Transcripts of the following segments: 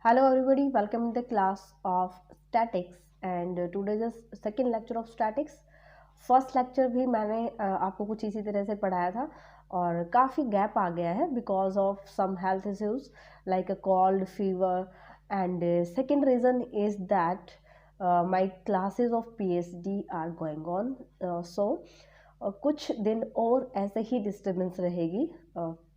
Hello everybody, welcome to the class of statics and today is second lecture of statics. First lecture भी मैंने आपको कुछ इसी तरह से पढ़ाया था और काफ़ी गैप आ गया है because of some health issues like a cold fever and second reason is that my classes of PhD are going on so कुछ दिन और ऐसे ही डिस्टर्बेंस रहेगी.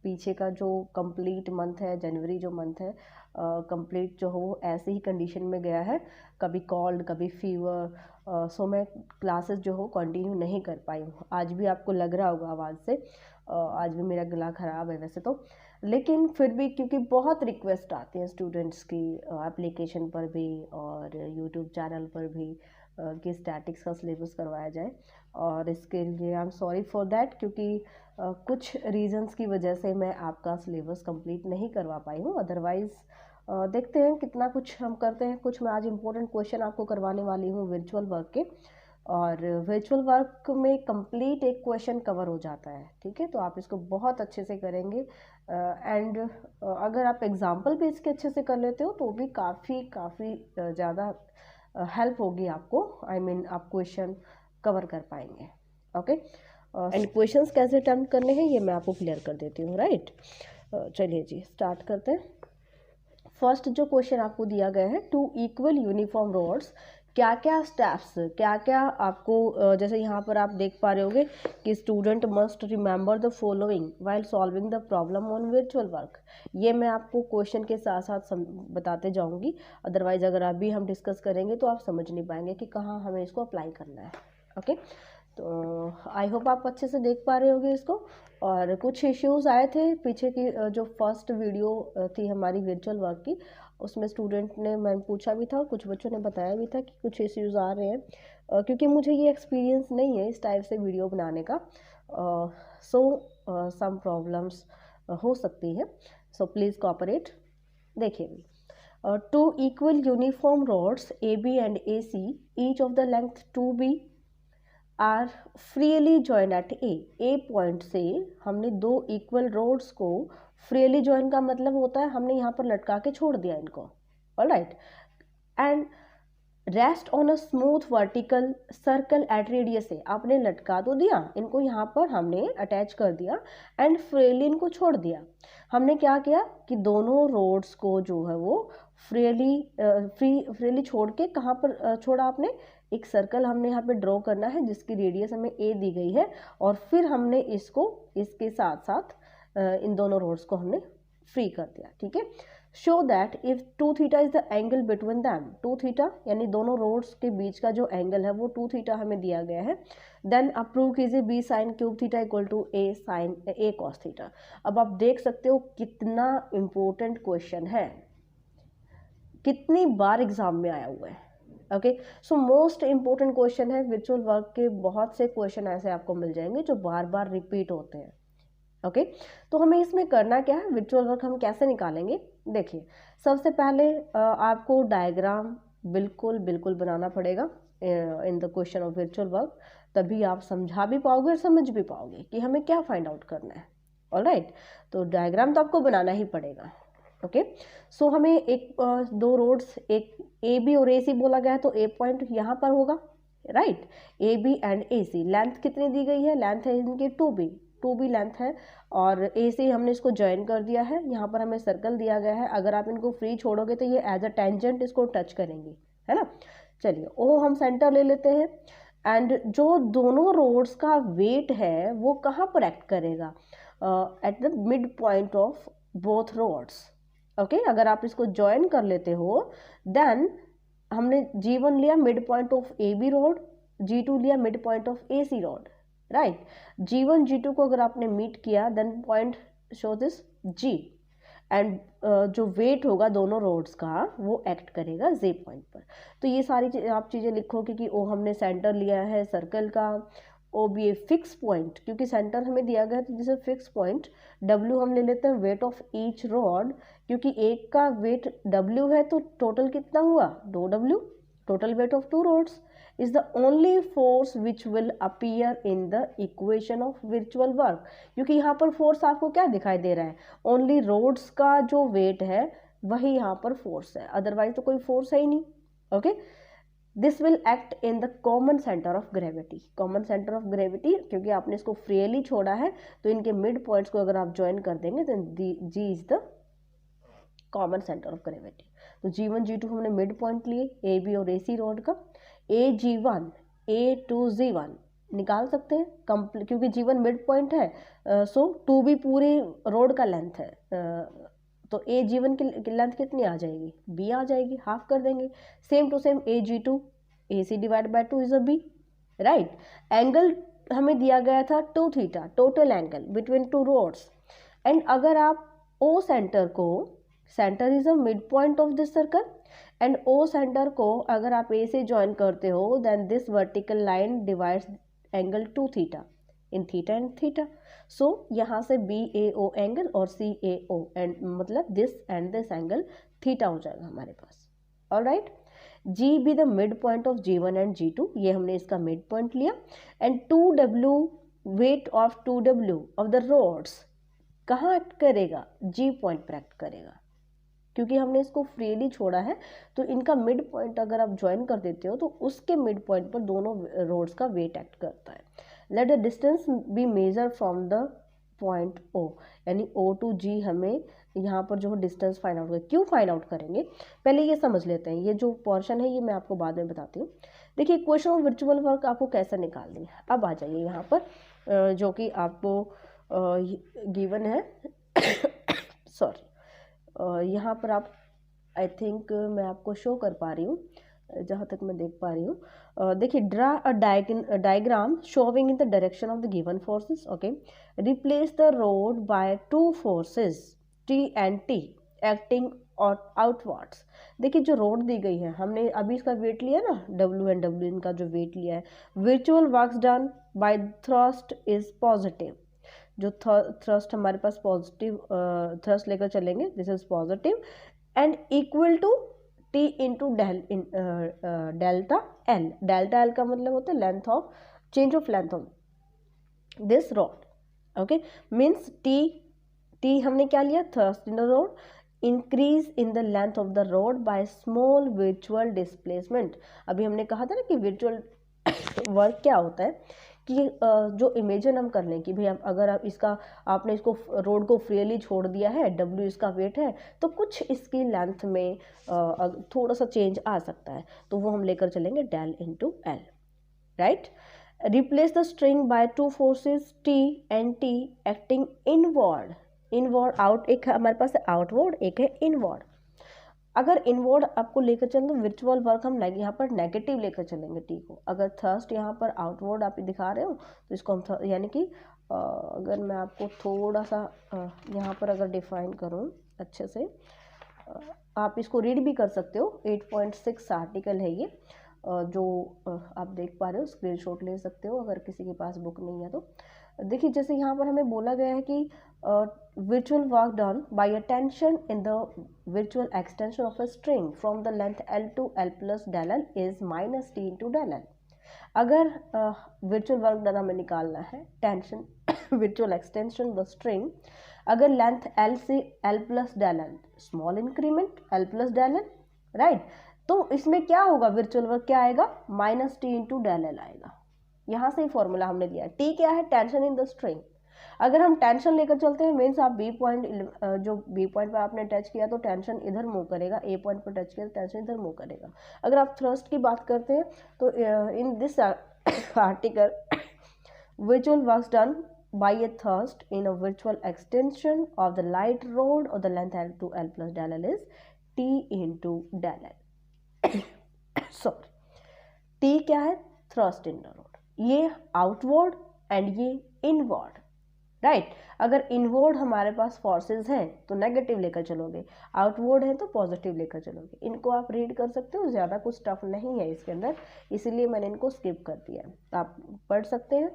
पीछे का जो कंप्लीट मंथ है, जनवरी जो मंथ है कंप्लीट जो हो वो ऐसे ही कंडीशन में गया है, कभी कॉल्ड कभी फीवर. सो मैं क्लासेस जो हो कंटिन्यू नहीं कर पाई हूँ. आज भी आपको लग रहा होगा आवाज़ से, आज भी मेरा गला ख़राब है वैसे तो, लेकिन फिर भी क्योंकि बहुत रिक्वेस्ट आती हैं स्टूडेंट्स की एप्लीकेशन पर भी और यूट्यूब चैनल पर भी कि स्टैटिक्स का सिलेबस करवाया जाए, और इसके लिए I am sorry for that क्योंकि कुछ रीजंस की वजह से मैं आपका सिलेबस कंप्लीट नहीं करवा पाई हूँ. अदरवाइज़ देखते हैं कितना कुछ हम करते हैं. कुछ मैं आज इम्पोर्टेंट क्वेश्चन आपको करवाने वाली हूँ वर्चुअल वर्क के, और वर्चुअल वर्क में कंप्लीट एक क्वेश्चन कवर हो जाता है. ठीक है, तो आप इसको बहुत अच्छे से करेंगे एंड अगर आप एग्जाम्पल भी इसके अच्छे से कर लेते हो तो भी काफ़ी ज़्यादा हेल्प होगी आपको. आई मीन आप क्वेश्चन कवर कर पाएंगे. ओके, एंड क्वेश्चंस कैसे अटेम्प्ट करने हैं ये मैं आपको क्लियर कर देती हूँ. राइट, चलिए जी स्टार्ट करते हैं. फर्स्ट जो क्वेश्चन आपको दिया गया है, टू इक्वल यूनिफॉर्म रोड्स, क्या क्या स्टेप्स, क्या क्या आपको जैसे यहाँ पर आप देख पा रहे होंगे कि student must remember the following while solving the problem on virtual work. ये मैं आपको क्वेश्चन के साथ साथ बताते जाऊँगी, अदरवाइज अगर अभी हम डिस्कस करेंगे तो आप समझ नहीं पाएंगे कि कहाँ हमें इसको अप्लाई करना है. ओके, तो आई होप आप अच्छे से देख पा रहे होंगे इसको. और कुछ इश्यूज़ आए थे पीछे की, जो फर्स्ट वीडियो थी हमारी वर्चुअल वर्क की, उसमें स्टूडेंट ने मैंने पूछा भी था और कुछ बच्चों ने बताया भी था कि कुछ इश्यूज़ आ रहे हैं, क्योंकि मुझे ये एक्सपीरियंस नहीं है इस टाइप से वीडियो बनाने का. सो सम प्रॉब्लम्स हो सकती है, सो प्लीज़ कोऑपरेट. देखिए, two equal uniform rods AB and AC, each of the length 2B are freely join at a point से हमने दो इक्वल रोड्स को फ्रीली जॉइन का मतलब होता है हमने यहाँ पर लटका के छोड़ दिया इनको. Alright, and rest on a smooth vertical circle eight radius से आपने लटका तो दिया इनको, यहाँ पर हमने अटैच कर दिया एंड फ्रीली इनको छोड़ दिया. हमने क्या किया कि दोनों रोड्स को जो है वो फ्रीली छोड़ के कहाँ पर छोड़ा आपने, एक सर्कल हमने यहाँ पे ड्रॉ करना है जिसकी रेडियस हमें A दी गई है, और फिर हमने इसको इसके साथ साथ इन दोनों रोड्स को हमने फ्री कर दिया. ठीक है, show that if 2 theta is the angle between them, 2 theta यानी दोनों रोड्स के बीच का जो एंगल है वो 2 थीटा हमें दिया गया है. देन आप प्रूव कीजिए B sine cube theta equal to A sine A cos theta. अब आप देख सकते हो कितना इम्पोर्टेंट क्वेश्चन है, कितनी बार एग्जाम में आया हुआ है. Okay, so most important question है. वर्चुअल वर्क के बहुत से क्वेश्चन ऐसे आपको मिल जाएंगे जो बार बार रिपीट होते हैं. ओके, तो हमें इसमें करना क्या है, वर्चुअल वर्क हम कैसे निकालेंगे. देखिए, सबसे पहले आपको डायग्राम बिल्कुल बनाना पड़ेगा in the question of virtual work, तभी आप समझा भी पाओगे और समझ भी पाओगे कि हमें क्या फाइंड आउट करना है. ऑलराइट, तो डायग्राम तो आपको बनाना ही पड़ेगा. ओके, सो हमें एक दो रोड्स, एक AB और AC बोला गया है तो A पॉइंट यहाँ पर होगा. Right, AB and AC length कितनी दी गई है, लेंथ है इनकी 2B लेंथ है, और AC हमने इसको ज्वाइन कर दिया है. यहाँ पर हमें सर्कल दिया गया है, अगर आप इनको फ्री छोड़ोगे तो ये एज अ टेंजेंट इसको टच करेंगी, है ना. चलिए, O हम सेंटर ले लेते हैं, एंड जो दोनों रोड्स का वेट है वो कहाँ पर एक्ट करेगा, at the mid point of both rods. Okay, अगर आप इसको ज्वाइन कर लेते हो देन हमने G1 लिया mid point of AB rod, G2 लिया mid point of AC rod. Right, G1 G2 को अगर आपने मीट किया then point show this G, and जो वेट होगा दोनों रोड्स का वो एक्ट करेगा Z पॉइंट पर. तो ये सारी आप चीज़ें लिखोगे कि O हमने सेंटर लिया है सर्कल का, O भी ए फिक्स पॉइंट क्योंकि सेंटर हमें दिया गया है तो this is fix point. W हम ले लेते हैं वेट ऑफ ईच रॉड, क्योंकि एक का वेट W है तो टोटल कितना हुआ 2W, total weight of 2 rods is the only force which will appear in the equation of virtual work. क्योंकि यहाँ पर फोर्स आपको क्या दिखाई दे रहा है, ओनली रोड्स का जो वेट है वही यहाँ पर फोर्स है, अदरवाइज तो कोई फोर्स है ही नहीं। Okay, this will act in the common centre of gravity. Common centre of gravity, क्योंकि आपने इसको फ्रीली छोड़ा है तो इनके मिड पॉइंट्स को अगर आप ज्वाइन कर देंगे तो G is the common centre of gravity. तो G1 G2 हमने मिड पॉइंट लिए ए बी और AC रोड का। AG1 A to G1 निकाल सकते हैं क्योंकि G1 मिड पॉइंट है, सो 2B पूरे रोड का लेंथ है, तो AG1 की लेंथ कितनी आ जाएगी, B आ जाएगी, हाफ कर देंगे। Same to same AG2 AC divide by 2 is a B, right. Angle हमें दिया गया था 2 theta, total angle between two rods. And अगर आप O सेंटर को, centre is a mid point of this circle, and O centre को अगर आप A से ज्वाइन करते हो, then this vertical line divides angle 2 theta in theta and theta. So यहाँ से BAO एंगल और CAO एंड मतलब this and this angle theta हो जाएगा हमारे पास। Alright, G be the mid point of G1 and G2, ये हमने इसका मिड पॉइंट लिया। And 2W weight of 2W of the rods कहाँ एक्ट करेगा, G पॉइंट पर एक्ट करेगा, क्योंकि हमने इसको फ्रीली छोड़ा है। तो इनका मिड पॉइंट अगर आप ज्वाइन कर देते हो तो उसके मिड पॉइंट पर दोनों रोड्स का वेट एक्ट करता है। Let the distance be measure from the point O, यानी O to G हमें यहाँ पर जो डिस्टेंस फाइंड आउट करें। क्यों फाइंड आउट करेंगे, पहले ये समझ लेते हैं। ये जो पोर्शन है ये मैं आपको बाद में बताती हूँ। देखिए, इक्वेशन ऑफ वर्चुअल वर्क आपको कैसे निकालनी है। अब आ जाइए यहाँ पर, जो कि आपको गिवन है सॉरी, यहाँ पर आप, आई थिंक मैं आपको शो कर पा रही हूँ, जहाँ तक मैं देख पा रही हूँ। देखिए, draw a diagram showing in the direction of the given forces. Okay, replace the rod bye two forces T and T acting outwards. देखिए, जो रोड दी गई है, हमने अभी इसका वेट लिया ना, W एंड W इनका जो वेट लिया है। Virtual works done by thrust is positive, जो थ्रस्ट हमारे पास पॉजिटिव थ्रस्ट लेकर चलेंगे, this is positive, and equal to T into delta L। Delta L का मतलब होता है length of, change of length of this rod. Okay, means T हमने क्या लिया, thrust in the rod, increase in the length of the rod by small virtual displacement. अभी हमने कहा था ना कि वर्चुअल वर्क क्या होता है, कि जो इमेजिन हम कर लें कि भाई अगर आप आपने इसको रोड को फ्रीली छोड़ दिया है, W इसका वेट है, तो कुछ इसकी लेंथ में थोड़ा सा चेंज आ सकता है, तो वो हम लेकर चलेंगे del into L, right. Replace the string by two forces T and T acting inward. Inward out, एक हमारे पास है आउटवर्ड, एक है इनवर्ड। अगर इनवर्ड आपको लेकर चलें तो विर्चुअल वर्क हम यहाँ पर नेगेटिव लेकर चलेंगे T को। अगर थर्स्ट यहाँ पर आउटवर्ड आप दिखा रहे हो तो इसको हम यानी कि अगर मैं आपको थोड़ा सा यहाँ पर अगर डिफाइन करूँ अच्छे से, आप इसको रीड भी कर सकते हो। 8.6 आर्टिकल है ये, जो आप देख पा रहे हो, स्क्रीनशॉट ले सकते हो अगर किसी के पास बुक नहीं है तो। देखिए, जैसे यहाँ पर हमें बोला गया है कि virtual work done by a tension in the virtual extension of a string from the length L to L plus del L is minus T into del L। अगर virtual work done हमें निकालना है, tension virtual extension the string, अगर length L से L plus del L, small increment L plus del L, right, तो इसमें क्या होगा, virtual work क्या आएगा, minus T into del L आएगा। यहाँ से ही फॉर्मूला हमने लिया। T क्या है, टेंशन इन द स्ट्रिंग। अगर हम टेंशन लेकर चलते हैं, मीन्स आप B पॉइंट, जो B पॉइंट पर आपने टच किया तो टेंशन इधर मूव करेगा, A पॉइंट पर टच किया तो टेंशन इधर मूव करेगा। अगर आप थ्रस्ट की बात करते हैं तो in this article virtual works done by a thrust in a virtual extension of the light rod or the length L to L plus del L is T into del L। Sorry, T क्या है, thrust in the road, ये outward and ये inward, right. अगर inward हमारे पास forces हैं तो negative लेकर चलोगे, आउटवर्ड है तो पॉजिटिव लेकर चलोगे। इनको आप रीड कर सकते हो, ज़्यादा कुछ टफ नहीं है इसके अंदर, इसीलिए मैंने इनको स्किप कर दिया है, आप पढ़ सकते हैं।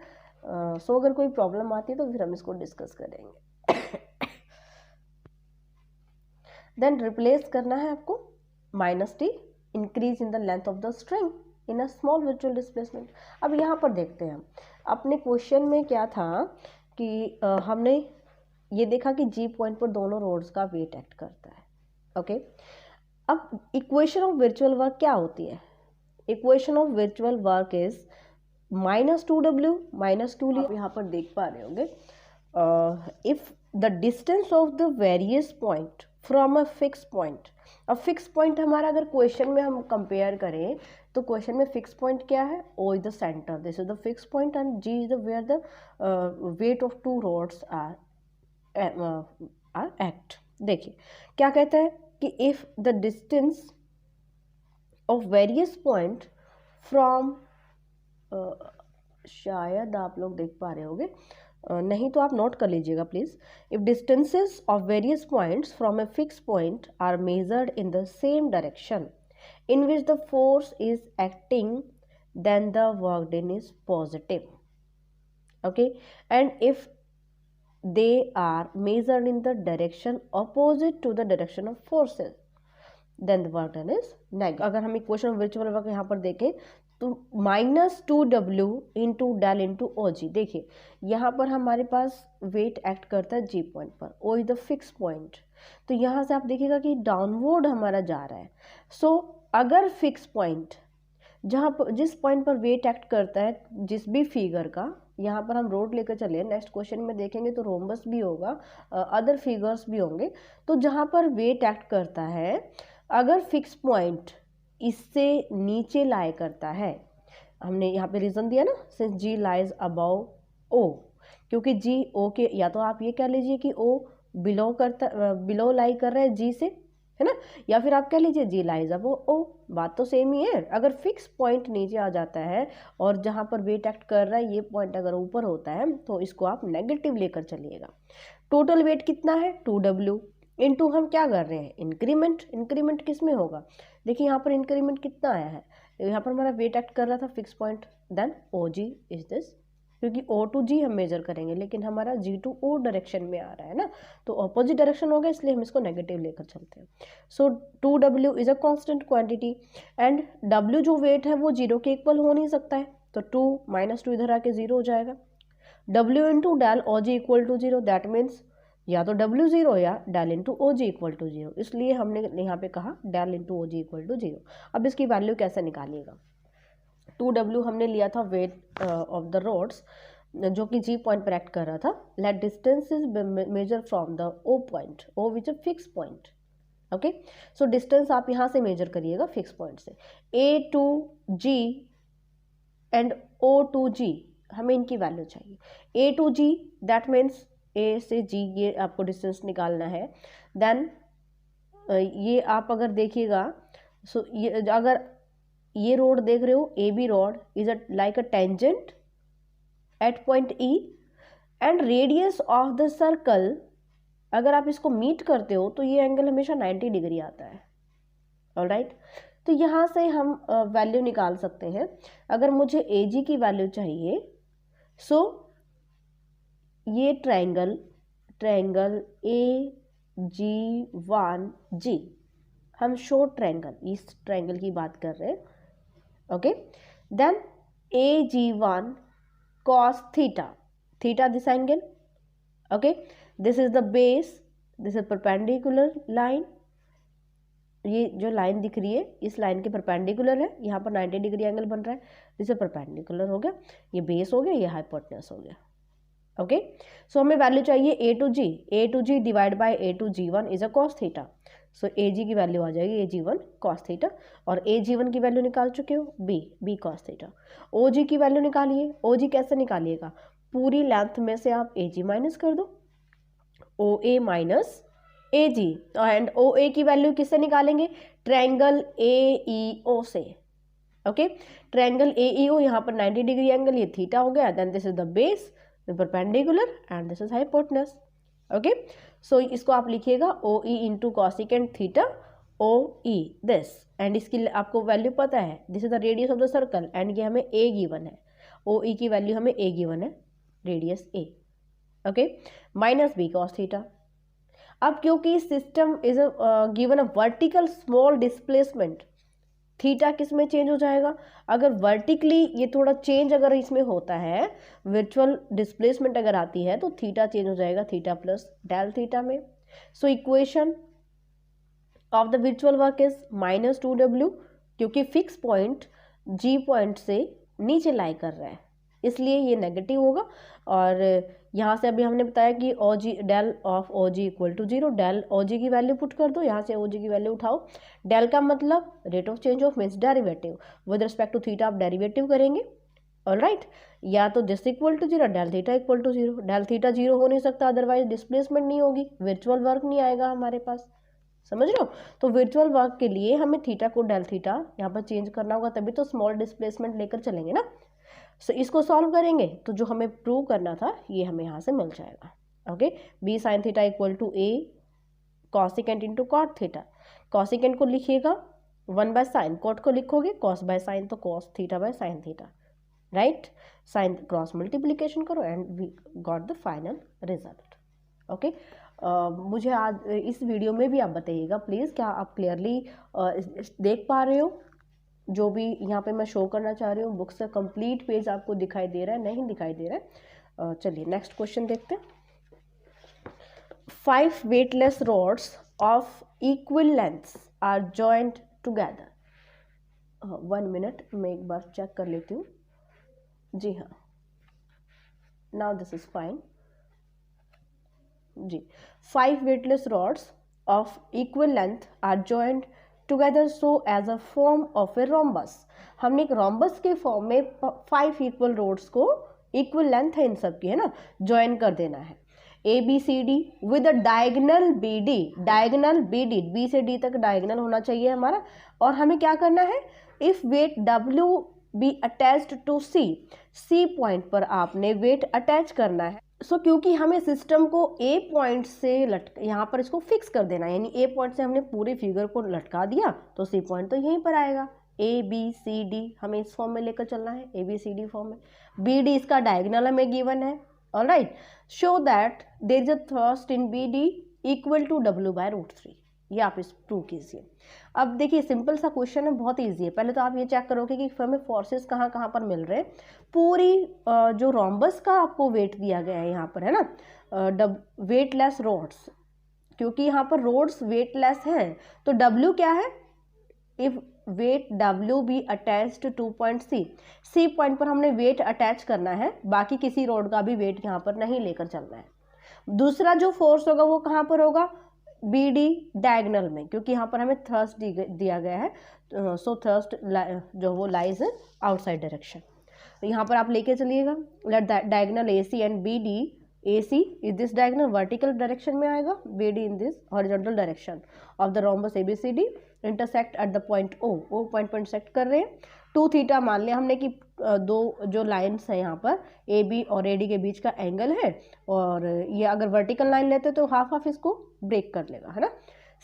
सो अगर कोई प्रॉब्लम आती है तो फिर हम इसको डिस्कस करेंगे। देन रिप्लेस करना है आपको minus T, increase in the length of the string in a small virtual displacement. अब यहाँ पर देखते हैं हम अपने क्वेश्चन में क्या था कि हमने ये देखा कि G पॉइंट पर दोनों रोड्स का वेट एक्ट करता है, ओके। अब इक्वेशन ऑफ वर्चुअल वर्क क्या होती है? Equation of virtual work is -2w -2 लिया, आप यहाँ पर देख पा रहे होंगे। If the distance of the various point from a fix point, अब फिक्स पॉइंट हमारा अगर क्वेश्चन में हम कंपेयर करें तो क्वेश्चन में फिक्स पॉइंट क्या है? O is the centre, this is the fix point and G is the where the weight of two rods are act. देखिए क्या कहता है कि if the distance of various point from, शायद आप लोग देख पा रहे होंगे, नहीं तो आप नोट कर लीजिएगा please. If distances of various points from a fix point are measured in the same direction in which the force is acting, then the work done is positive. Okay, and if they are measured in the direction opposite to the direction of forces, then the work done is negative. अगर हम equation of virtual work यहाँ पर देखें तो -2w into del into O G. देखिए यहाँ पर हमारे पास वेट एक्ट करता है जी पॉइंट पर, O is the fix point, तो यहाँ से आप देखिएगा कि डाउनवर्ड हमारा जा रहा है। सो अगर फिक्स पॉइंट जहाँ पर जिस पॉइंट पर वेट एक्ट करता है जिस भी फिगर का, यहाँ पर हम रोड लेकर चले, नेक्स्ट क्वेश्चन में देखेंगे तो रोम्बस भी होगा, अदर फिगर्स भी होंगे, तो जहाँ पर वेट एक्ट करता है अगर फिक्स पॉइंट इससे नीचे लाए करता है, हमने यहाँ पे रीजन दिया ना, सिंस जी लाइज अबव ओ, क्योंकि जी ओ के, या तो आप ये कह लीजिए कि ओ बिलो लाई कर रहा है जी से, है ना, या फिर आप कह लीजिए जी लाइज अब ओ, बात तो सेम ही है। अगर फिक्स पॉइंट नीचे आ जाता है और जहाँ पर वेट एक्ट कर रहा है ये पॉइंट अगर ऊपर होता है तो इसको आप नेगेटिव लेकर चलिएगा। टोटल वेट कितना है? 2w इंटू हम क्या कर रहे हैं? इंक्रीमेंट। इंक्रीमेंट किस में होगा? देखिए यहाँ पर इंक्रीमेंट कितना आया है, यहाँ पर हमारा वेट एक्ट कर रहा था fix point, then O G is this, क्योंकि O टू G हम मेजर करेंगे लेकिन हमारा G टू O डायरेक्शन में आ रहा है ना, तो ऑपोजिट डायरेक्शन हो गया, इसलिए हम इसको नेगेटिव लेकर चलते हैं। सो 2w is a constant quantity and w जो वेट है वो 0 के इक्वल हो नहीं सकता है, तो 2 - 2 इधर आके 0 हो जाएगा। w into del O G equal to 0, that means या तो w 0 या del into O G equal to 0, इसलिए हमने यहाँ पे कहा del into O G equal to 0। अब इसकी वैल्यू कैसे निकालिएगा? 2w हमने लिया था वेट ऑफ द रोड्स जो कि जी पॉइंट पर एक्ट कर रहा था। Let distance is measure from the O point, O which a fix point. Okay, so distance आप यहाँ से मेजर करिएगा फिक्स पॉइंट से। A to G and O to G, हमें इनकी वैल्यू चाहिए। A to G that means A से G, ये आपको डिस्टेंस निकालना है। देन ये आप अगर देखिएगा, सो ये अगर ये रोड देख रहे हो, A B rod is like a tangent at point E and radius of the circle, अगर आप इसको मीट करते हो तो ये एंगल हमेशा 90 डिग्री आता है। ऑलराइट, तो यहाँ से हम वैल्यू निकाल सकते हैं। अगर मुझे ए जी की वैल्यू चाहिए, सो ये ट्रायंगल ए जी 1 जी, हम शॉर्ट ट्रायंगल, इस ट्रायंगल की बात कर रहे हैं। Okay, then AG1 cos theta, this angle. Okay, this is the base, this is perpendicular line, ये जो लाइन दिख रही है इस लाइन के परपेंडिकुलर है, यहाँ पर 90 डिग्री एंगल बन रहा है, जिसे परपेंडिकुलर हो गया, ये बेस हो गया, ये हाइपोटेनस हो गया। ओके, सो हमें वैल्यू चाहिए A to G divide by A to G one is a cos theta. So A G की वैल्यू आ जाएगी A G one cos theta, और ए जी वन की वैल्यू निकाल चुके हो B cos theta. O G की value निकालिए। ओ जी कैसे निकालिएगा? पूरी लेंथ में से आप ए जी माइनस कर दो, ओ ए माइनस ए जी, एंड ओ ए की वैल्यू किससे निकालेंगे? ट्रायंगल ए ई ओ से। ओके, ट्रायंगल ए ई ओ, यहाँ पर 90 डिग्री एंगल, ये थीटा हो गया, then this is the base, the perpendicular, and this is hypotenuse. Okay, so इसको आप लिखिएगा O E into cosecant theta O E this, and इसकी आपको वैल्यू पता है, this is the radius of the circle, and ये हमें A given है, ओ ई की वैल्यू हमें ए गिवन है, radius A. Okay, minus B cos theta. अब क्योंकि system is given a vertical small displacement, theta किस में चेंज हो जाएगा? अगर वर्टिकली ये थोड़ा चेंज अगर इसमें होता है, वर्चुअल डिस्प्लेसमेंट अगर आती है, तो थीटा चेंज हो जाएगा थीटा प्लस डेल थीटा में। So equation of the virtual work is -2W, क्योंकि फिक्स पॉइंट G पॉइंट से नीचे लाई कर रहा है इसलिए ये नेगेटिव होगा। और यहाँ से अभी हमने बताया कि OG del of OG equal to 0, del OG की वैल्यू पुट कर दो, यहाँ से OG की वैल्यू उठाओ। डेल का मतलब rate of change of means derivative, with respect to theta आप डेरिवेटिव करेंगे। ऑलराइट, या तो this equal to 0, del theta equal to 0। Del theta 0 हो नहीं सकता, अदरवाइज डिस्प्लेसमेंट नहीं होगी, वर्चुअल वर्क नहीं आएगा हमारे पास, समझ रहे हो। तो वर्चुअल वर्क के लिए हमें थीटा को डेल थीटा यहाँ पर चेंज करना होगा, तभी तो स्मॉल डिस्प्लेसमेंट लेकर चलेंगे ना। सो इसको सॉल्व करेंगे तो जो हमें प्रूव करना था ये हमें यहाँ से मिल जाएगा। Okay, B sine theta equal to A cosecant into cot theta. Cosecant को लिखिएगा 1 बाय साइन, कॉट को लिखोगे कॉस बाय साइन, तो cos theta by sine theta, right. Sine cross multiplication करो and we got the final result. Okay, मुझे आज इस video में भी आप बताइएगा प्लीज़, क्या आप क्लियरली देख पा रहे हो जो भी यहाँ पे मैं शो करना चाह रही हूँ। बुक्स का कंप्लीट पेज आपको दिखाई दे रहा है, नहीं दिखाई दे रहा है। चलिए नेक्स्ट क्वेश्चन देखते हैं। 5 weightless rods of equal lengths are joined together. 1 minute, मैं एक बार चेक कर लेती हूँ। जी हाँ, now this is fine जी। 5 weightless rods of equal length are joined together so as a form of a rhombus। हमने एक rhombus के फॉर्म में 5 इक्वल rods को, इक्वल लेंथ है इन सब की, है ना, ज्वाइन कर देना है। ABCD with a diagonal BD, diagonal BD, B से D तक डायगनल होना चाहिए हमारा। और हमें क्या करना है, if weight W be attached to C point पर आपने वेट अटैच करना है। सो क्योंकि हमें सिस्टम को A पॉइंट से यहाँ पर इसको फिक्स कर देना है, यानी A पॉइंट से हमने पूरी फिगर को लटका दिया तो C पॉइंट तो यहीं पर आएगा। ABCD हमें इस फॉर्म में लेकर चलना है, ABCD फॉर्म में। BD इसका डायगोनल हमें गिवन है। Alright, show that there is a thrust in BD equal to W/√3। ये आप इस प्रूव कीजिए। अब देखिए सिंपल सा क्वेश्चन है, बहुत इजी है। पहले तो आप ये चेक करोगे कि हमें फोर्सेस कहाँ कहाँ पर मिल रहे हैं। पूरी जो रोम्बस का आपको वेट दिया गया है यहाँ पर, है ना, वेटलेस रोड्स, क्योंकि यहाँ पर रोड्स वेटलेस हैं तो W क्या है, if weight W be attached two point C point पर हमने वेट अटैच करना है, बाकी किसी रोड का भी वेट यहाँ पर नहीं लेकर चलना है। दूसरा जो फोर्स होगा वो कहाँ पर होगा, BD डायगोनल में, क्योंकि यहाँ पर हमें थ्रस्ट दिया गया है। सो थ्रस्ट जो वो लाइज आउटसाइड डायरेक्शन, तो यहाँ पर आप लेके चलिएगा। Let diagonal AC and BD, AC is this diagonal vertical direction में आएगा, BD in this horizontal direction of the rhombus ABCD intersect at the point O point पर इंटरसेक्ट कर रहे हैं। 2 थीटा मान लिया हमने कि दो जो लाइन्स हैं यहाँ पर AB और AD के बीच का एंगल है, और ये अगर वर्टिकल लाइन लेते तो हाफ हाफ इसको ब्रेक कर लेगा, है ना।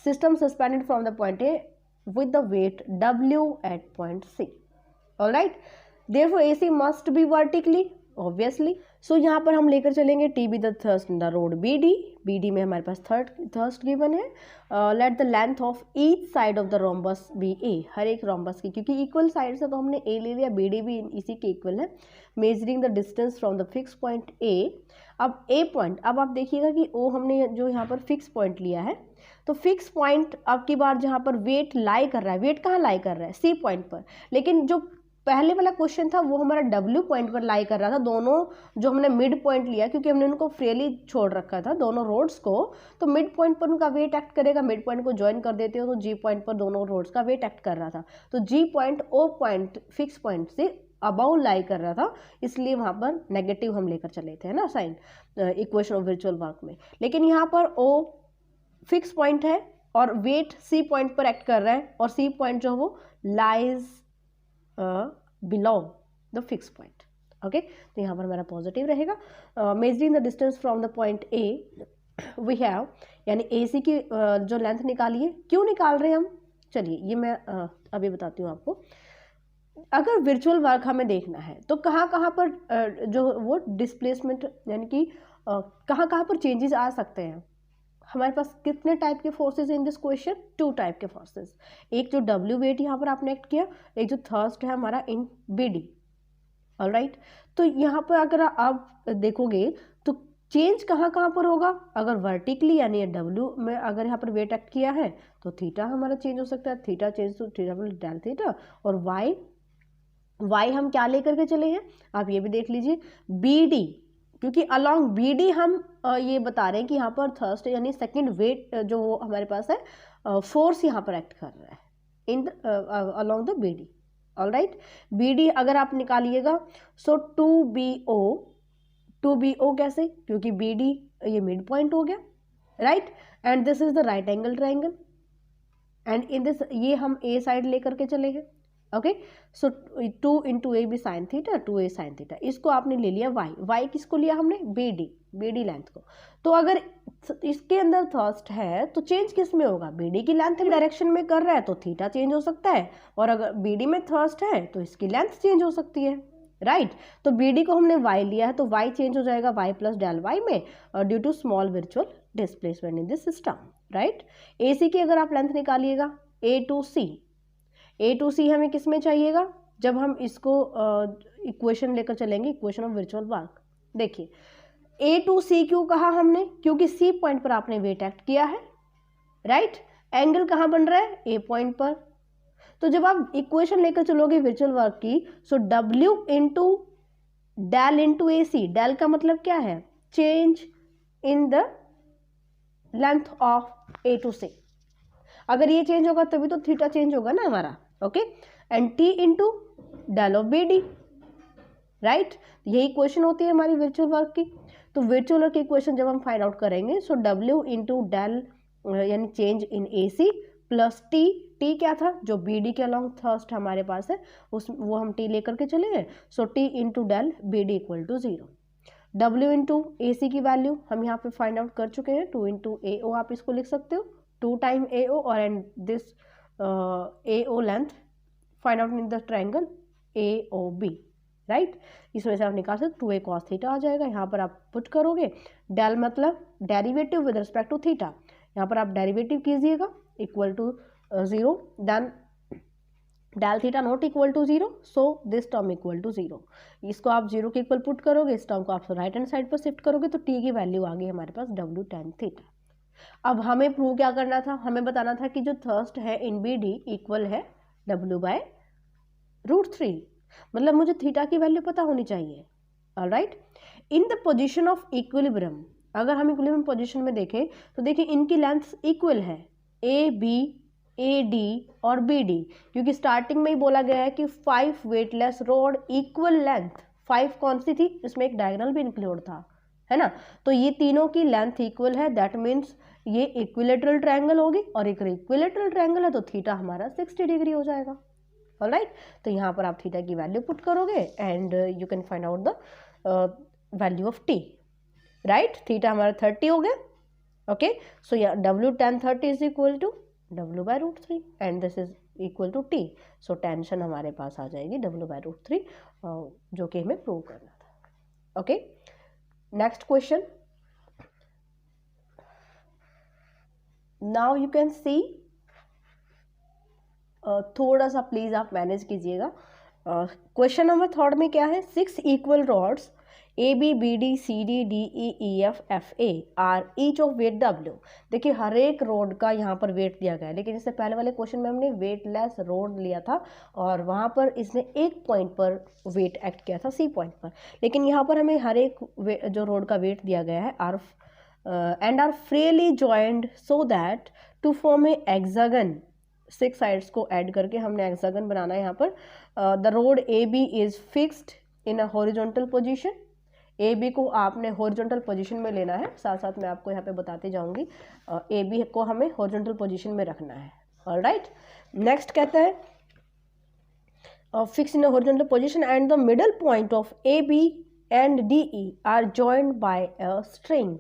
System suspended from the point A with the weight W at point C। Alright, therefore AC must be vertically obviously। सो यहाँ पर हम लेकर चलेंगे T be the thrust in the road BD में हमारे पास थर्स्ट गिवन है। Let the length of each side of the rhombus be A, हर एक रोम्बस की, क्योंकि इक्वल साइड से तो हमने A ले लिया, BD भी इसी के इक्वल है। Measuring the distance from the fix point A। अब A पॉइंट, अब आप देखिएगा कि O हमने जो यहाँ पर फिक्स पॉइंट लिया है, तो फिक्स पॉइंट अब की बार जहाँ पर वेट लाई कर रहा है, वेट कहाँ लाई कर रहा है, C पॉइंट पर। लेकिन जो पहले वाला क्वेश्चन था वो हमारा W पॉइंट पर लाई कर रहा था। दोनों जो हमने मिड पॉइंट लिया, क्योंकि हमने उनको फ्रीली छोड़ रखा था दोनों रोड्स को, तो मिड पॉइंट पर उनका वेट एक्ट करेगा। मिड पॉइंट को ज्वाइन कर देते हो तो G पॉइंट पर दोनों रोड्स का वेट एक्ट कर रहा था। तो G point O point fix point से अबाउ लाई कर रहा था, इसलिए वहाँ पर नेगेटिव हम लेकर चले थे, है ना, sign equation of virtual work में। लेकिन यहाँ पर O फिक्स पॉइंट है और वेट C पॉइंट पर एक्ट कर रहा है, और C पॉइंट जो वो lies below the fix point. Okay, तो यहाँ पर मेरा पॉजिटिव रहेगा। Measuring the distance from the point A we have, यानी AC की जो लेंथ निकालिए। क्यों निकाल रहे हैं हम, चलिए ये मैं अभी बताती हूँ आपको। अगर वर्चुअल वर्क हमें देखना है तो कहाँ कहाँ पर जो वो डिस्प्लेसमेंट, यानी कि कहाँ कहाँ पर चेंजेस आ सकते हैं। हमारे पास कितने टाइप के forces in this question, 2 type के फोर्सेस। एक जो W वेट यहाँ पर आपने एक्ट किया, एक जो थर्स्ट है हमारा इन BD। ऑलराइट, तो यहाँ पर अगर आप देखोगे तो चेंज कहाँ कहाँ पर होगा, अगर वर्टिकली यानी W में अगर यहाँ पर वेट एक्ट किया है तो थीटा हमारा चेंज हो सकता है, theta change to theta plus del theta. और वाई हम क्या लेकर के चले हैं, आप ये भी देख लीजिए, बी डी, क्योंकि अलॉन्ग बी डी हम ये बता रहे हैं कि यहाँ पर थर्स्ट यानी सेकेंड वेट जो हमारे पास है, फोर्स यहाँ पर एक्ट कर रहा है in along the B D. All right, B D अगर आप निकालिएगा, सो टू बी ओ कैसे, क्योंकि बी डी ये मिड पॉइंट हो गया, right, and this is the right angle triangle, and in this ये हम ए साइड लेकर के चले गए। Okay, so 2 into A B sine theta, 2a sine theta, इसको आपने ले लिया वाई किसको लिया हमने, बी डी लेंथ को। तो अगर इसके अंदर थर्स्ट है तो चेंज किस में होगा, बी डी की लेंथ की डायरेक्शन में कर रहा है तो थीटा चेंज हो सकता है, और अगर बी डी में थर्स्ट है तो इसकी लेंथ चेंज हो सकती है, राइट। तो बी डी को हमने वाई लिया है तो वाई चेंज हो जाएगा वाई प्लस डेल वाई में, due to small virtual displacement in this system, right. A C की अगर आप लेंथ निकालिएगा, ए टू सी हमें किस में चाहिएगा, जब हम इसको इक्वेशन लेकर चलेंगे, इक्वेशन ऑफ वर्चुअल वर्क। देखिए ए टू सी क्यों कहा हमने, क्योंकि सी पॉइंट पर आपने वेट एक्ट किया है, राइट। एंगल कहाँ बन रहा है, ए पॉइंट पर। तो जब आप इक्वेशन लेकर चलोगे वर्चुअल वर्क की, so W into del into A C, del का मतलब क्या है, change in the length of A to C. अगर ये चेंज होगा तभी तो थीटा चेंज होगा ना हमारा, okay. And T into del of B D, right. यही इक्वेशन होती है हमारी वर्चुअल वर्क की। तो वर्चुअल वर्क की इक्वेशन जब हम फाइंड आउट करेंगे, सो डब्ल्यू इंटू डेल यानी change in A C plus T क्या था, जो बी डी के अलॉन्ग थर्स्ट हमारे पास है वो हम टी लेकर के चले गए। So T into del B D equal to 0। W into A C की वैल्यू हम यहाँ पे फाइंड आउट कर चुके हैं, 2 इंटू ए ओ आप इसको लिख सकते हो, 2 टाइम ए ओ, और and this A O length find out in the triangle A O B, right. इसमें से आप निकाल सकते 2a cos थीटा आ जाएगा। यहाँ पर आप पुट करोगे, डेल मतलब derivative with respect to theta, यहाँ पर आप डेरिवेटिव कीजिएगा equal to 0, then del theta not equal to 0, so this term equal to 0। इसको आप 0 के इक्वल पुट करोगे, इस टर्म को आप राइट हैंड साइड पर शिफ्ट करोगे तो t की वैल्यू आ गई हमारे पास w tan थीटा। अब हमें प्रूव क्या करना था, हमें बताना था कि जो थर्स्ट है इन बी डी इक्वल है w/√3, मतलब मुझे थीटा की वैल्यू पता होनी चाहिए, alright. In the position of equilibrium, अगर हम इक्विलिब्रियम पोजीशन में देखें तो देखिए इनकी लेंथ इक्वल है, ए बी, ए डी और बी डी, क्योंकि स्टार्टिंग में ही बोला गया है कि 5 वेटलेस रोड इक्वल लेंथ, 5 कौन सी थी, इसमें एक डायगोनल भी इंक्लूड था, है ना। तो ये तीनों की लेंथ इक्वल है, दैट मीन्स ये इक्विलेटरल ट्रायंगल होगी, और एक इक्विलेटरल ट्रायंगल है तो थीटा हमारा 60 डिग्री हो जाएगा, ऑलराइट। तो यहाँ पर आप थीटा की वैल्यू पुट करोगे and you can find out the value of T, right. Theta हमारा 30 हो गया, ओके। सो या w tan 30 is equal to w/√3 and this is equal to t। So tension हमारे पास आ जाएगी w/√3, जो कि हमें प्रूव करना था, okay. Next question, now you can see, थोड़ा सा प्लीज आप मैनेज कीजिएगा। क्वेश्चन नंबर 3 में क्या है, 6 equal rods A B B D C D D E E F F A are each of weight W. देखिए हर एक रोड का यहाँ पर वेट दिया गया है, लेकिन इससे पहले वाले क्वेश्चन में हमने वेटलेस रोड लिया था और वहाँ पर इसने एक पॉइंट पर वेट एक्ट किया था, सी पॉइंट पर। लेकिन यहाँ पर हमें हर एक जो रोड का वेट दिया गया है and are freely joined so that to form a hexagon, 6 sides को ऐड करके हमने हेक्सागन बनाना है यहाँ पर। The rod A B is fixed in a horizontal position, A B को आपने हॉरिजॉन्टल पोजीशन में लेना है, साथ साथ मैं आपको यहाँ पे बताती जाऊंगी। ए बी को हमें हॉरिजॉन्टल पोजीशन में रखना है, ऑलराइट। नेक्स्ट कहता है fix in a horizontal position and the middle point of A B and D E are joined by a string.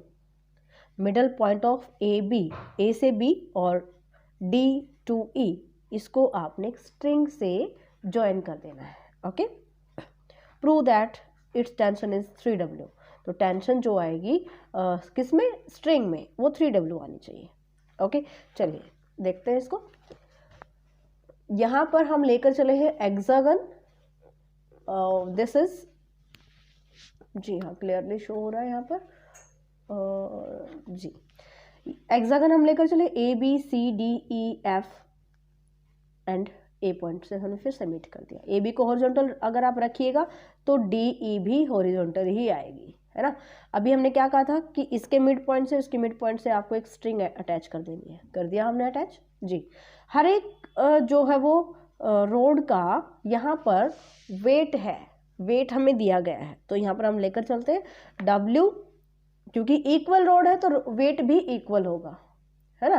Middle point of A B, A से B और D to ई, इसको आपने string से join कर देना है, okay. Prove that it's tension is 3W। तो tension जो आएगी किस में, स्ट्रिंग में, वो 3W आनी चाहिए, ओके। चलिए देखते हैं इसको। यहाँ पर हम लेकर चले हैं हेक्सागन, दिस इज, जी हाँ क्लियरली शो हो रहा है यहाँ पर, जी हेक्सागन हम लेकर चले A B C D E F and A point से हमने फिर सबमिट कर दिया। A B को हॉरिजॉन्टल अगर आप रखिएगा तो D E भी हॉरिजॉन्टल ही आएगी, है ना। अभी हमने क्या कहा था कि इसके मिड पॉइंट से उसके मिड पॉइंट से आपको एक स्ट्रिंग अटैच कर देनी है, कर दिया हमने अटैच जी। हर एक जो है वो रोड का यहाँ पर वेट है, वेट हमें दिया गया है, तो यहाँ पर हम लेकर चलते हैं W, क्योंकि इक्वल रोड है तो वेट भी इक्वल होगा, है ना।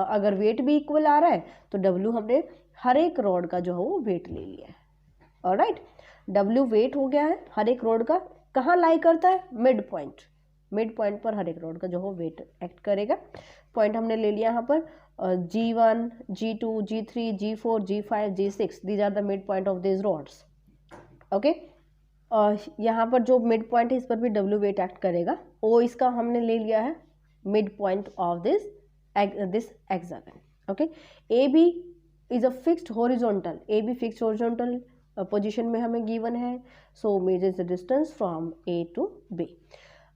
अगर वेट भी इक्वल आ रहा है तो W हमने हर एक रोड का जो है वो वेट ले लिया है। ऑलराइट, W वेट हो गया है हर एक रोड का, कहाँ लाई करता है, मिड पॉइंट, मिड पॉइंट पर हर एक रोड का जो हो वेट एक्ट करेगा। पॉइंट हमने ले लिया यहाँ पर G1, G2, G3, G4, G5, G6, these are the mid point of this rods. Okay, यहाँ पर जो मिड पॉइंट है इस पर भी W वेट एक्ट करेगा। O इसका हमने ले लिया है mid point of this hexagon. Okay, AB is a fixed horizontal, AB fixed horizontal position में हमें गिवन है, so measures the distance from A to B।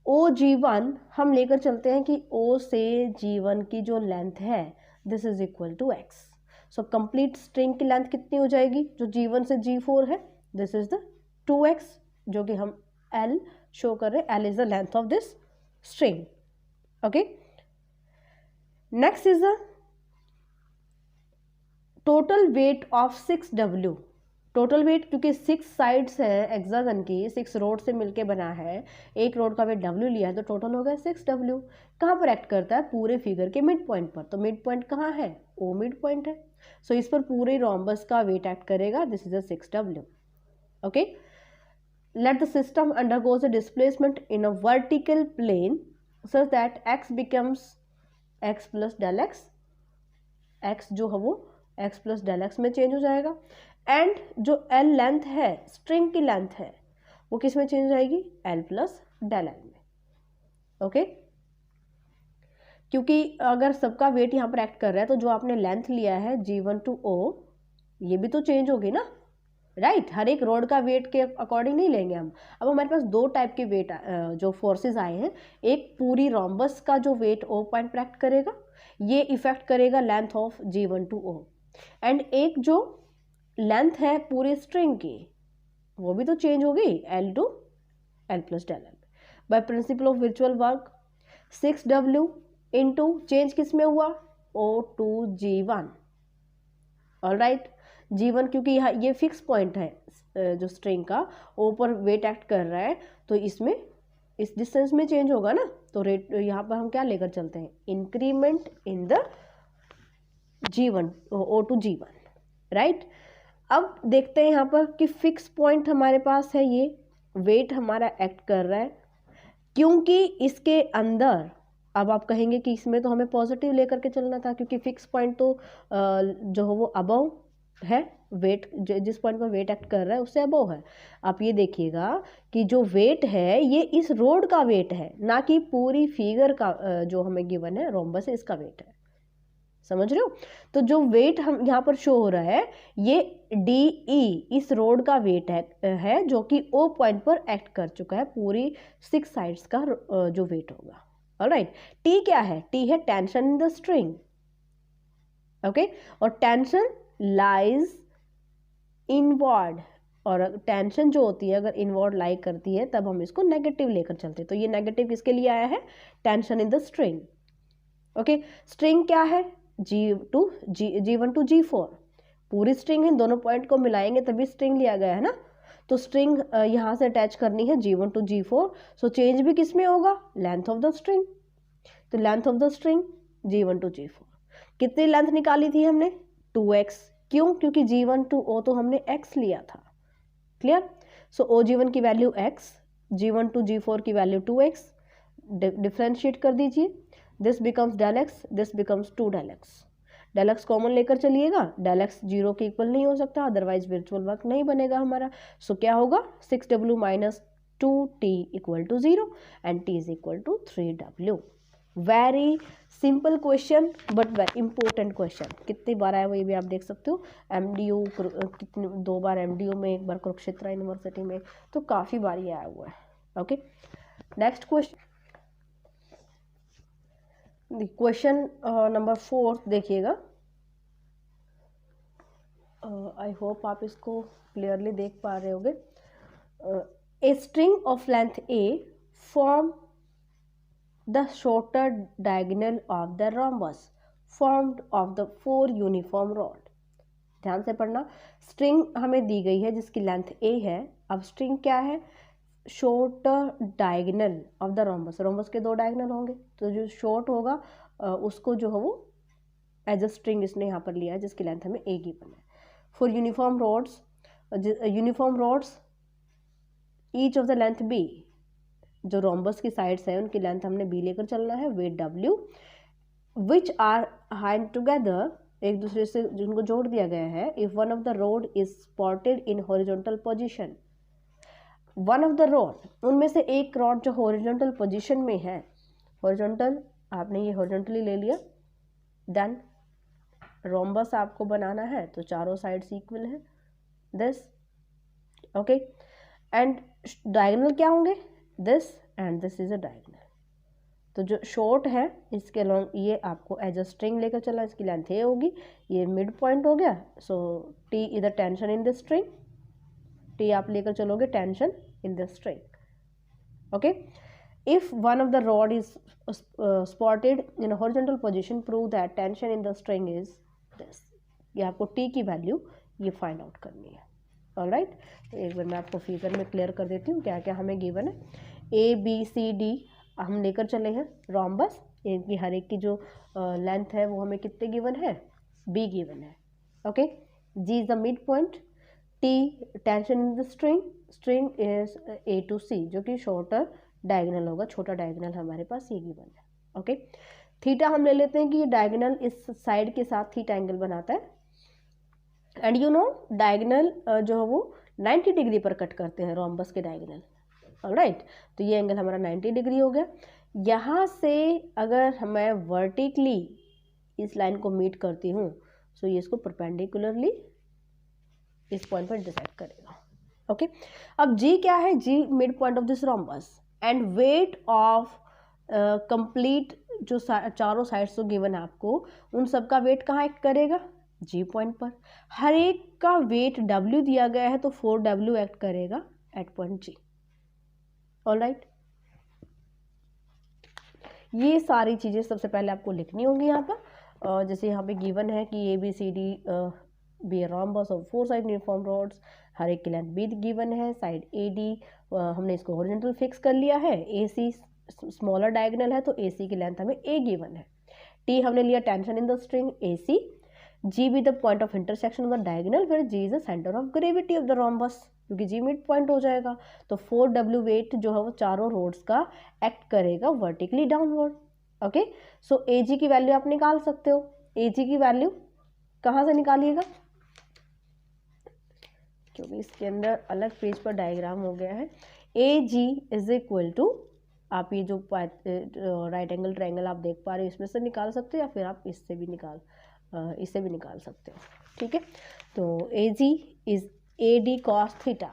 OG1 हम लेकर चलते हैं कि O से G1 की जो लेंथ है this is equal to X। So complete string की लेंथ कितनी हो जाएगी, जो G1 से G4 है दिस इज द 2X, जो कि हम L शो कर रहे हैं, L is the length of this string. Okay, next is the total weight of 6W। Total weight क्योंकि 6 साइड्स है हेक्सागन की, 6 रोड से मिलके बना है, एक रोड का वेट W लिया है तो टोटल हो गया 6W। कहाँ पर एक्ट करता है, पूरे फिगर के मिड पॉइंट पर, तो मिड पॉइंट कहाँ है, O मिड पॉइंट है, सो इस पर पूरे रोम्बस का वेट एक्ट करेगा, this is a 6W। Okay, let the system undergoes a displacement in a vertical plane such that x becomes x plus del x, x जो है वो x plus del x में change हो जाएगा, and जो L length है, string की length है, वो किस में चेंज हो जाएगी, L प्लस del L में। ओके, क्योंकि अगर सबका वेट यहाँ पर एक्ट कर रहा है तो जो आपने लेंथ लिया है G1 to O ये भी तो चेंज होगी ना, राइट। हर एक रोड का वेट के अकॉर्डिंग नहीं लेंगे हम। अब हमारे पास दो टाइप के वेट जो फोर्सेस आए हैं, एक पूरी रोम्बस का जो वेट O पॉइंट पर एक्ट करेगा, ये इफेक्ट करेगा length of G1 to O, and एक जो लेंथ है पूरी स्ट्रिंग की वो भी तो चेंज होगी, L to L plus del L। By principle of virtual work 6W into change किस में हुआ, O to G1। Alright, G1 क्योंकि यहाँ ये फिक्स पॉइंट है जो स्ट्रिंग का, O पर वेट एक्ट कर रहा है तो इसमें इस डिस्टेंस में चेंज होगा ना, तो रेट यहाँ पर हम क्या लेकर चलते हैं, increment in the G1, O to G1, right. अब देखते हैं यहाँ पर कि फिक्स पॉइंट हमारे पास है, ये वेट हमारा एक्ट कर रहा है, क्योंकि इसके अंदर, अब आप कहेंगे कि इसमें तो हमें पॉजिटिव लेकर के चलना था, क्योंकि फिक्स पॉइंट तो जो है वो अबव है, वेट जिस पॉइंट पर वेट एक्ट कर रहा है उससे अबव है। आप ये देखिएगा कि जो वेट है ये इस रोड का वेट है, ना कि पूरी फिगर का जो हमें गिवन है रोम्बस है इसका वेट है, समझ रहे हो। तो जो वेट हम यहाँ पर शो हो रहा है ये DE इस रोड का वेट है जो कि O पॉइंट पर एक्ट कर चुका है, पूरी 6 साइड्स का जो वेट होगा। ऑलराइट, T क्या है, T है tension in the string. Okay, और टेंशन लाइज इनवर्ड, और टेंशन जो होती है अगर इनवर्ड लाई करती है तब हम इसको नेगेटिव लेकर चलते हैं, तो ये नेगेटिव किसके लिए आया है, tension in the string. Okay, string क्या है, G1 to G4, पूरी स्ट्रिंग इन दोनों पॉइंट को मिलाएंगे तभी स्ट्रिंग लिया गया है ना, तो स्ट्रिंग यहाँ से अटैच करनी है G1 to G4, so change भी किस में होगा, लेंथ ऑफ द स्ट्रिंग, तो length of the string G1 to G4, कितनी लेंथ निकाली थी हमने, 2X, क्यों, क्योंकि G1 to O तो हमने X लिया था, क्लियर। सो OG1 की value X, G1 to G4 की वैल्यू 2X, डिफ्रेंशिएट कर दीजिए, this becomes del x, this becomes 2 del x, del x common लेकर चलिएगा, del x 0 के इक्वल नहीं हो सकता, अदरवाइज वर्चुअल वर्क नहीं बनेगा हमारा। सो क्या होगा, 6W minus 2T equal to 0 and T is equal to 3W। Very simple question but very important question, कितनी बार आया वो ये भी आप देख सकते हो, MDU कितनी 2 बार MDU में, 1 बार कुरुक्षेत्र यूनिवर्सिटी में, तो काफ़ी बार ये आया हुआ है। Okay, next question, question number 4 देखिएगा। आई होप आप इसको क्लियरली देख पा रहे होगे। A string of length A form the shorter diagonal of the rhombus formed of the 4 uniform rod। ध्यान से पढ़ना, स्ट्रिंग हमें दी गई है जिसकी लेंथ ए है। अब स्ट्रिंग क्या है? Shorter diagonal of the rhombus। rhombus के 2 डायगोनल होंगे, तो जो शॉर्ट होगा उसको जो है वो एज अ स्ट्रिंग इसने यहाँ पर लिया है जिसकी लेंथ हमें ए गिवन है। For uniform rods each of the length B, जो रोम्बस की साइड्स है उनकी लेंथ हमने बी लेकर चलना है, weight W, which are hand together, एक दूसरे से जिनको जोड़ दिया गया है। If one of the rod is spotted in horizontal position, one of the rod, उनमें से एक रॉड जो हॉरिजॉन्टल पोजीशन में है, हॉरिजॉन्टल आपने ये हॉरिजॉन्टली ले लिया, देन रोम्बस आपको बनाना है तो चारों साइड्स इक्वल है दिस, ओके। एंड डायगोनल क्या होंगे? This and this is a diagonal. तो जो शॉर्ट है इसके लॉन्ग ये आपको एज अ स्ट्रिंग लेकर चला, इसकी लेंथ ए होगी, ये मिड पॉइंट हो गया। So T is the tension in the string, T आप लेकर चलोगे tension in the string, okay. If one of the rod is spotted in horizontal position, prove that tension in the string is this. ये आपको T की value ये find out करनी है, alright. तो एक बार मैं आपको फिगर में क्लियर कर देती हूँ क्या क्या हमें गिवन है। ए बी सी डी हम लेकर चले हैं रोम्बस, इनकी हर एक की जो लेंथ है वो हमें कितने गिवन है? बी गिवन है, okay. G is the mid point, T tension in the string, string is A to C जो कि शॉर्टर डायगोनल होगा, छोटा डायगोनल हमारे पास ये गिवन है, ओके। थीटा हम ले लेते हैं कि ये डायगोनल इस साइड के साथ थीटा एंगल बनाता है, एंड यू नो डायगोनल जो है वो 90 डिग्री पर कट करते हैं रोम्बस के डायगोनल, ऑलराइट। तो ये एंगल हमारा 90 डिग्री हो गया। यहाँ से अगर मैं वर्टिकली इस लाइन को मीट करती हूँ तो ये इसको परपेंडिकुलरली इस पॉइंट पर इंटरसेक्ट करेगा, ओके। अब जी क्या है? G mid point of this rhombus, and weight of complete जो चारों साइड्स तो गिवन है आपको, उन सबका वेट कहाँ एक्ट करेगा? जी पॉइंट पर। हर एक का वेट डब्ल्यू दिया गया है तो 4W एक्ट करेगा एट पॉइंट जी, ऑलराइट। ये सारी चीज़ें सबसे पहले आपको लिखनी होंगी यहाँ पर। जैसे यहाँ पे गिवन है कि A B C D be rhombus of 4 side uniform rods, हर एक की लेंथ बी गिवन है, साइड ए डी हमने इसको हॉरिजॉन्टल फिक्स कर लिया है, ए सी स्मॉलर डायगोनल है तो ए सी की लेंथ हमें ए गिवन है, टी हमने लिया tension in the string A C, G be the point of intersection of the diagonal where G is the centre of gravity of the rhombus, क्योंकि G mid point हो जाएगा। तो 4W wait जो है वो चारों रोड्स का act करेगा vertically downward, okay. So A G की वैल्यू आप निकाल सकते हो। ए जी की वैल्यू कहाँ से निकालिएगा? क्योंकि इसके अंदर अलग पेज पर डायग्राम हो गया है। ए जी इज इक्वल टू, आप ये जो राइट एंगल ट्रायंगल आप देख पा रहे हो इसमें से निकाल सकते हो, या फिर आप इससे भी निकाल सकते हो, ठीक है। तो A G is A D cos theta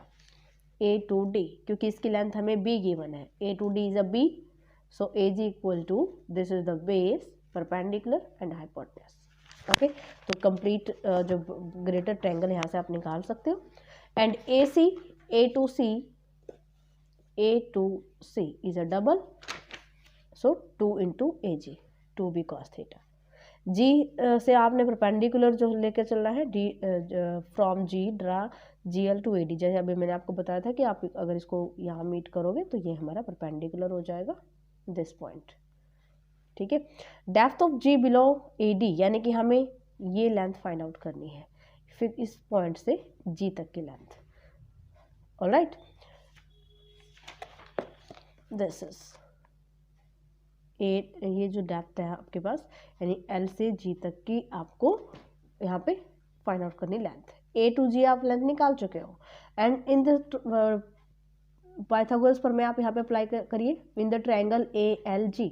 A to D, क्योंकि इसकी लेंथ हमें बी गिवन है, A to D is a B, so A G equal to this is the base perpendicular and hypotenuse, okay. तो complete जो greater triangle यहाँ से आप निकाल सकते हो। And A C A to C is a double, so 2 into A G 2b cos theta. G से आपने परपेंडिकुलर जो लेकर चलना है, D from G draw GL to AD, जैसे अभी मैंने आपको बताया था कि आप अगर इसको यहाँ मीट करोगे तो ये हमारा परपेंडिकुलर हो जाएगा दिस पॉइंट, ठीक है। Depth of G below AD, यानी कि हमें ये लेंथ फाइंड आउट करनी है, फिर इस पॉइंट से जी तक की लेंथ, ऑलराइट। दिस इज ये जो डेप्थ है आपके पास, यानी L से G तक की आपको यहाँ पे फाइंड आउट करनी लेंथ। A टू G आप लेंथ निकाल चुके हो, एंड इन द पाइथागोरस पर में आप यहाँ पे अप्लाई करिए in the triangle ALG,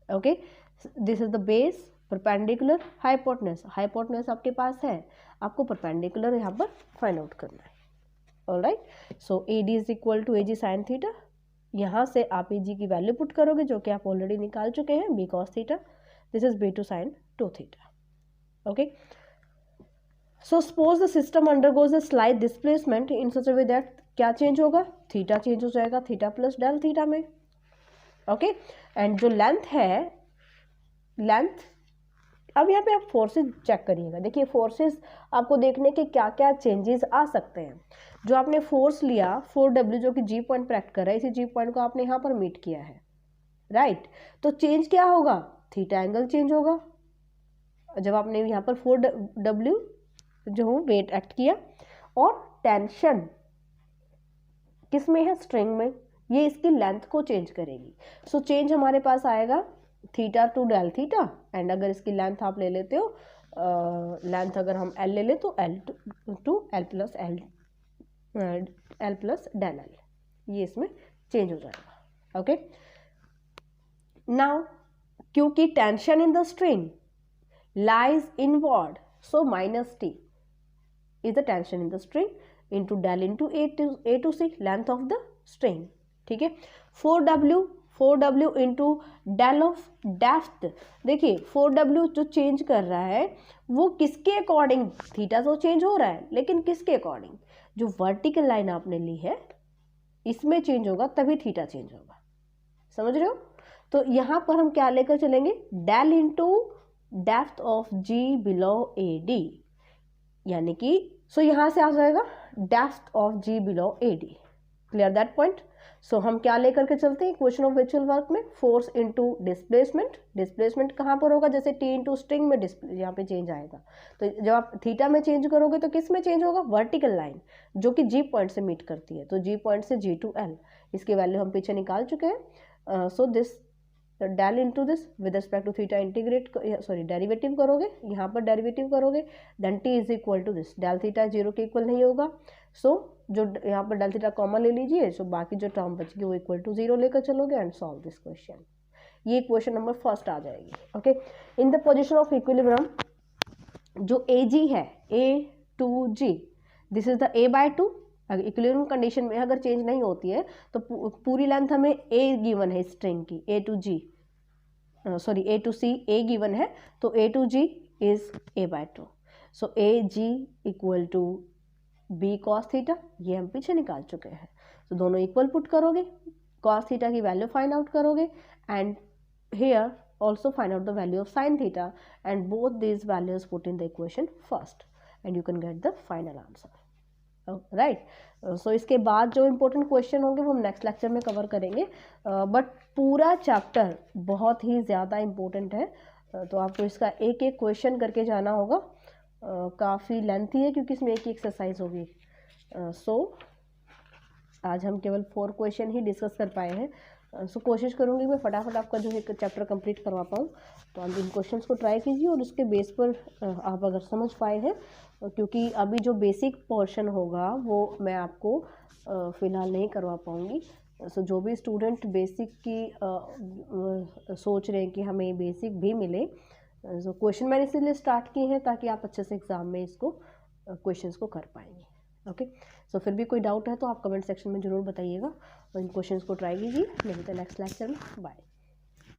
okay. This is the base perpendicular hypotenuse, hypotenuse आपके पास है, आपको परपेंडिकुलर यहाँ पर फाइंड आउट करना है, alright. So AD is equal to AG sine theta, यहाँ से आप AG की वैल्यू पुट करोगे जो कि आप ऑलरेडी निकाल चुके हैं, B cos theta, this is b2 sin 2 theta. Okay, so suppose the system undergoes a slight displacement in such a way that क्या चेंज होगा, थीटा चेंज हो जाएगा थीटा प्लस डेल थीटा में. ओके, एंड जो length है, length, अब यहाँ पे आप फोर्सेस चेक करिएगा. देखिए फोर्सेस आपको देखने के क्या क्या चेंजेस आ सकते हैं. जो आपने फोर्स लिया 4W जो कि जी पॉइंट पर एक्ट कर रहा है, इसी जी पॉइंट को आपने यहाँ पर मीट किया है, राइट. तो चेंज क्या होगा, थीटा एंगल चेंज होगा जब आपने यहाँ पर 4W जो वेट एक्ट किया. और टेंशन किस में है, स्ट्रिंग में, ये इसकी लेंथ को चेंज करेगी. सो चेंज हमारे पास आएगा theta to del theta. And अगर इसकी लेंथ आप ले लेते हो, लेंथ अगर हम एल ले लें तो L to L plus del L, ये इसमें चेंज हो जाएगा. ओके, नाउ क्योंकि tension in the string lies inward, so minus T is the tension in the string into del into a to c, length of the string. ठीक है, 4W into del of depth. देखिए 4W जो change कर रहा है वो किसके according, theta तो चेंज हो रहा है लेकिन किसके अकॉर्डिंग, जो वर्टिकल लाइन आपने ली है इसमें चेंज होगा, तभी थीटा चेंज होगा. समझ रहे हो. तो यहाँ पर हम क्या लेकर चलेंगे, del into depth of G below AD, यानी कि सो यहाँ से आ जाएगा depth of G below AD. Clear that point. So हम क्या लेकर के चलते हैं इक्वेशन ऑफ वर्चुअल वर्क में, फोर्स इनटू डिस्प्लेसमेंट. डिस्प्लेसमेंट कहाँ पर होगा, जैसे टी इनटू स्ट्रिंग में यहाँ पे चेंज आएगा. तो जब आप थीटा में चेंज करोगे तो किस में चेंज होगा, वर्टिकल लाइन जो कि जी पॉइंट से मीट करती है. तो जी पॉइंट से G to L, इसकी वैल्यू हम पीछे निकाल चुके हैं. So this del into this with respect to theta integrate, sorry derivative करोगे, यहाँ पर डेरिवेटिव करोगे, then T is equal to this. Del theta zero के इक्वल नहीं होगा. सो जो यहाँ पर डेल थीटा कॉमन ले लीजिए, सो बाकी जो टर्म बचेगी वो इक्वल टू जीरो लेकर चलोगे एंड सॉल्व दिस क्वेश्चन. ये क्वेश्चन नंबर फर्स्ट आ जाएगी. Okay, in the position of equilibrium जो AG है A2G, this is the A/2. अगर इक्विलिब्रियम कंडीशन में अगर चेंज नहीं होती है तो पूरी लेंथ हमें A गिवन है स्ट्रिंग की, A to G, sorry A to C A given है, तो A to G इज A/2. So AG equal to B cos theta, ये हम पीछे निकाल चुके हैं. तो दोनों इक्वल पुट करोगे, cos थीटा की वैल्यू फाइंड आउट करोगे and here also find out the value of sin theta, and both these values put in the equation first and you can get the final answer. Right. So इसके बाद जो important question होंगे वो हम next lecture में cover करेंगे. But पूरा chapter बहुत ही ज़्यादा इम्पोर्टेंट है, तो आपको इसका एक एक क्वेश्चन करके जाना होगा. काफ़ी लेंथी है क्योंकि इसमें एक ही एक्सरसाइज होगी. सो आज हम केवल 4 क्वेश्चन ही डिस्कस कर पाए हैं. सो कोशिश करूँगी मैं फटाफट आपका जो है चैप्टर कंप्लीट करवा पाऊँ. तो आप इन क्वेश्चंस को ट्राई कीजिए और उसके बेस पर आप अगर समझ पाए हैं, क्योंकि अभी जो बेसिक पोर्शन होगा वो मैं आपको फ़िलहाल नहीं करवा पाऊँगी. सो जो भी स्टूडेंट बेसिक की सोच रहे हैं कि हमें बेसिक भी मिले, सो क्वेश्चन मैंने इसीलिए स्टार्ट किए हैं ताकि आप अच्छे से एग्ज़ाम में इसको क्वेश्चंस को कर पाएंगे. ओके, सो फिर भी कोई डाउट है तो आप कमेंट सेक्शन में ज़रूर बताइएगा और इन क्वेश्चंस को ट्राई कीजिए. मिलते हैं नेक्स्ट लेक्चर में. बाय.